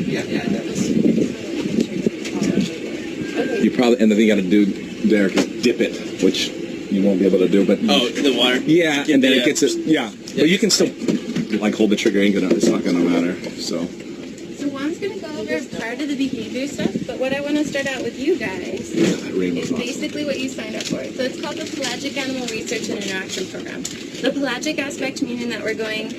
Yeah, it does. You probably, and the thing you got to do, Derek, is dip it, which you won't be able to do, but... Oh, the water? Yeah, and then it gets it, yeah. But you can still, like, hold the trigger, it's not going to matter, so... So Juan's going to go over part of the behavior stuff, but what I want to start out with you guys is basically what you signed up for. So it's called the Pelagic Animal Research and Interaction Program. The pelagic aspect meaning that we're going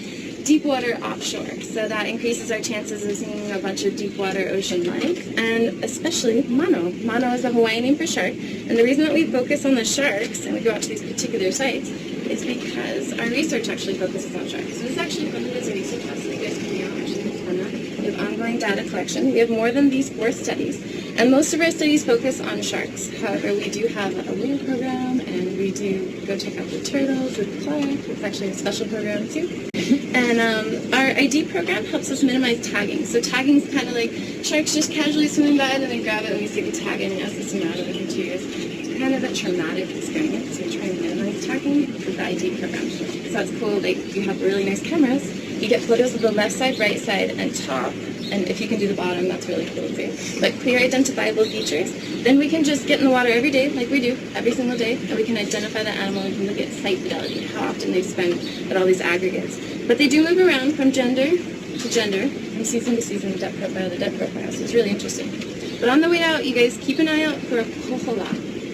deep water offshore, so that increases our chances of seeing a bunch of deep water ocean life, and especially mano. Mano is a Hawaiian name for shark, and the reason that we focus on the sharks, and we go out to these particular sites, is because our research actually focuses on sharks. So this is actually funded as a research house, so you guys can be out actually fun that. We have ongoing data collection. We have more than these 4 studies, and most of our studies focus on sharks. However, we do have a whale program, and we do go check out the turtles with Clark. It's actually a special program too. And our ID program helps us minimize tagging. So tagging is kind of like sharks just casually swimming by, and then they grab it and we see the tag and ask us to out of it in 2 years. It's kind of a traumatic experience. So we try and minimize tagging with the ID program. So that's cool. Like, you have really nice cameras. You get photos of the left side, right side, and top. And if you can do the bottom, that's really cool too. But clear identifiable features. Then we can just get in the water every day, like we do, every single day, and we can identify the animal and we can look at site fidelity, how often they spend at all these aggregates. But they do move around from gender to gender, from season to season, depth profile to depth profile, so it's really interesting. But on the way out, you guys keep an eye out for a kohola.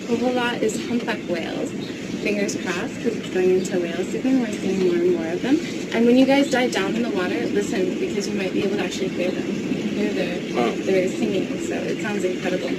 Kohola is humpback whales. Fingers crossed, because it's going into whale season. We're seeing more and more of them. And when you guys dive down in the water, listen, because you might be able to actually hear them. Hear their singing, so it sounds incredible.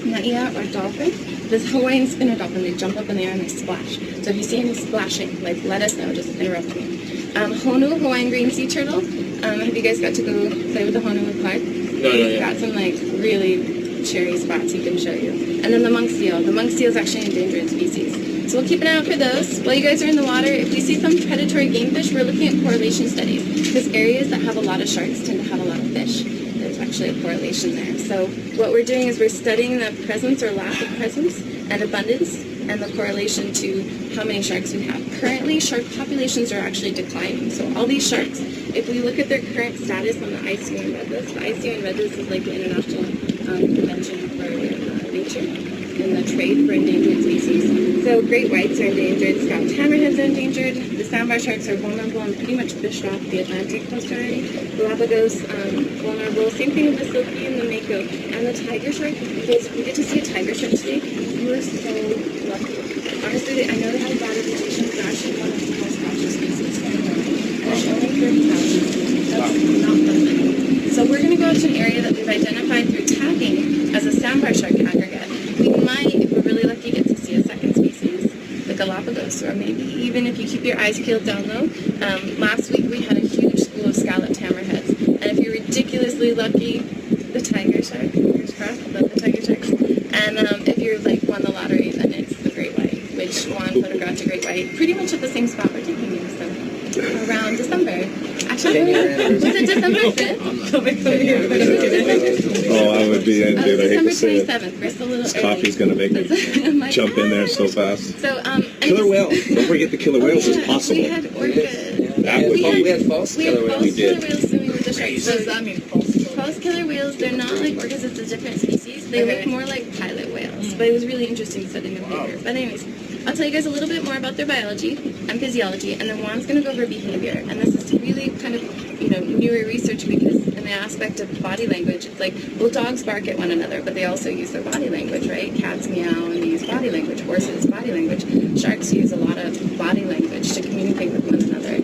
Naia, or dolphin, this Hawaiian spinner dolphin, they jump up in the air and they splash. So if you see any splashing, like, let us know, just interrupt me. Honu, Hawaiian green sea turtle. Have you guys got to go play with the Honu with Clark? No, He's got some, like, really cherry spots he can show you. And then the monk seal. The monk seal is actually an endangered species. So we'll keep an eye out for those. While you guys are in the water, if we see some predatory game fish, we're looking at correlation studies. Because areas that have a lot of sharks tend to have a lot of fish. There's actually a correlation there. So what we're doing is we're studying the presence or lack of presence and abundance and the correlation to how many sharks we have. Currently, shark populations are actually declining. So all these sharks, if we look at their current status on the ICUN Red List, the ICUN Red List is like the International Convention for Nature and the trade for endangered species. So great whites are endangered, scallop hammerheads are endangered, the sandbar sharks are vulnerable and pretty much fished off the Atlantic coast already. Galapagos, vulnerable. Same thing with the silky and the mako. And the tiger shark, because we get to see a tiger shark today, you are so lucky. Honestly, I know they have a bad reputation, but they're actually one of the most captured species. And there's only 30,000. That's not nothing. So we're going to go out to an area that we've identified through tagging as a sandbar shark aggregate. We might, if we're really lucky, get to see a second species, the Galapagos, or maybe even if you keep your eyes peeled down low. Last week we had a huge school of scalloped hammerheads, and if you're ridiculously lucky, the tiger shark, fingers crossed, love the tiger sharks. And if you're like won the lottery, then it's the great white, which Juan photographed a great white, pretty much at the same spot we're taking you, so around December. Actually, was it December 5th? Oh, I would be in, dude. I hate to say it. December 27th. We're still a little This early. coffee's going to make me jump in there so fast. So, Killer whale. Don't forget the killer whales is possible. We had orcas. That would we had false killer whales. We had false killer whales swimming with the sharks. What does that mean, false killer? False killer whales, they're not like orcas, it's a different species. They look more like pilot whales. But it was really interesting studying the paper. But anyways, I'll tell you guys a little bit more about their biology and physiology, and then Juan's going to go over behavior. And this is really kind of, newer research because in the aspect of body language, it's like, well, dogs bark at one another, but they also use their body language, right? Cats meow and they use body language. Horses, body language. Sharks use a lot of body language to communicate with one another.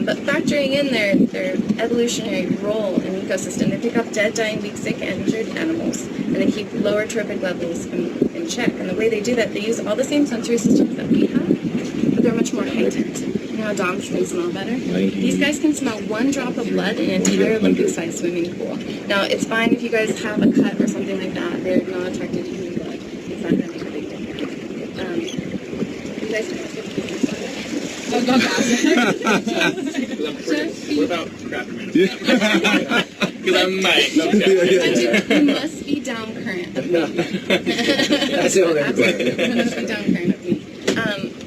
But factoring in their evolutionary role in the ecosystem, they pick up dead, dying, weak, sick, injured animals, and they keep lower trophic levels in check. And the way they do that, they use all the same sensory systems that we have, but they're much more heightened. You know how dogs can smell better? These guys can smell one drop of blood in an entire Olympic-sized swimming pool. Now, it's fine if you guys have a cut or something like that. They're not attracted to human blood. It's not going to make a big difference. You guys can also What about crapperman? Because I might. You must be down current of me. That's the only Absolutely. You must be down current of me.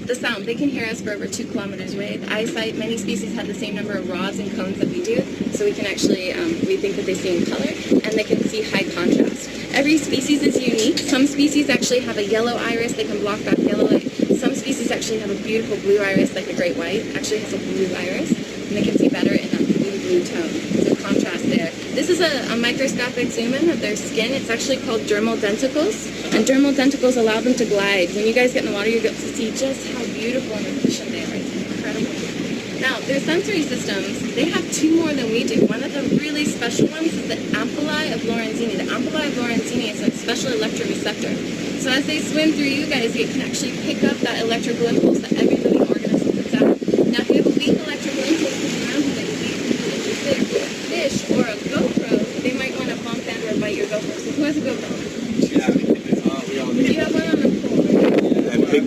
The sound, they can hear us for over 2 kilometers away. The eyesight, many species have the same number of rods and cones that we do, so we can actually, we think that they see in color, and they can see high contrast. Every species is unique. Some species actually have a yellow iris, they can block back yellow light. Some species actually have a beautiful blue iris, like a great white, actually has a blue iris, and they can see better in a blue tone. So contrast there. This is a microscopic zoom in of their skin. It's actually called dermal denticles, and dermal denticles allow them to glide. When you guys get in the water, you get to see just how beautiful and efficient they are. It's incredible. Now, their sensory systems, they have 2 more than we do. One of the really special ones is the ampullae of Lorenzini. The ampullae of Lorenzini is a special electroreceptor. So as they swim through you guys, it can actually pick up that electrical impulse that every living organism puts out. Now, if you have a weak electrical impulse around you that you see interested fish or a GoPro, they might want to bump and or bite your GoPro. So who has a GoPro? Yeah. You have one on the floor. And big.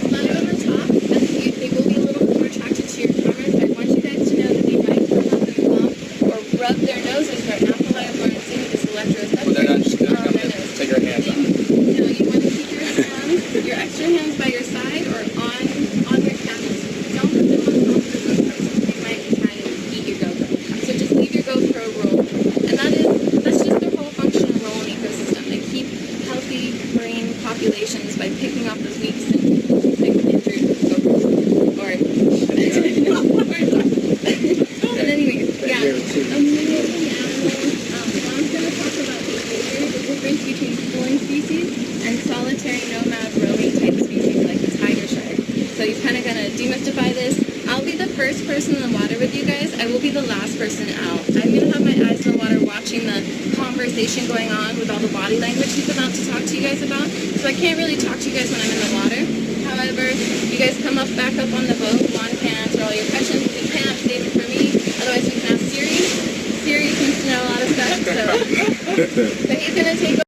Slide over top, and they will be a little more attracted to your cameras. I want you guys to know that they might come up and bump or rub their noses or ampullae of Lorenzini, this electroreceptor. Well, they're not just going to on come their and nose. take your hands off. No, you want to keep your hands, your extra hands by your side or on your cameras. Don't put them on top of the GoPro. They might try to eat your GoPro. So just leave your GoPro rolling. And that's just their whole function of role and ecosystem. They keep healthy marine populations by picking off those weak and injured GoPros. Or and anyways, yeah. Amazing animals. Mom's going to talk about behavior, the difference between schooling species and solitary nomad roaming type species like the tiger shark. So he's kind of going to demystify this. I'll be the first person in the water with you guys. I will be the last person out. I'm going to have my eyes in the water watching the conversation going on with all the body language he's about to talk to you guys about. So I can't really talk to you guys when I'm in the water. However, you guys come back up on the boat. Juan can answer all your questions. If you can't, save it for me. Otherwise, we can ask Siri. Siri seems to know a lot of stuff. So, but he's going to take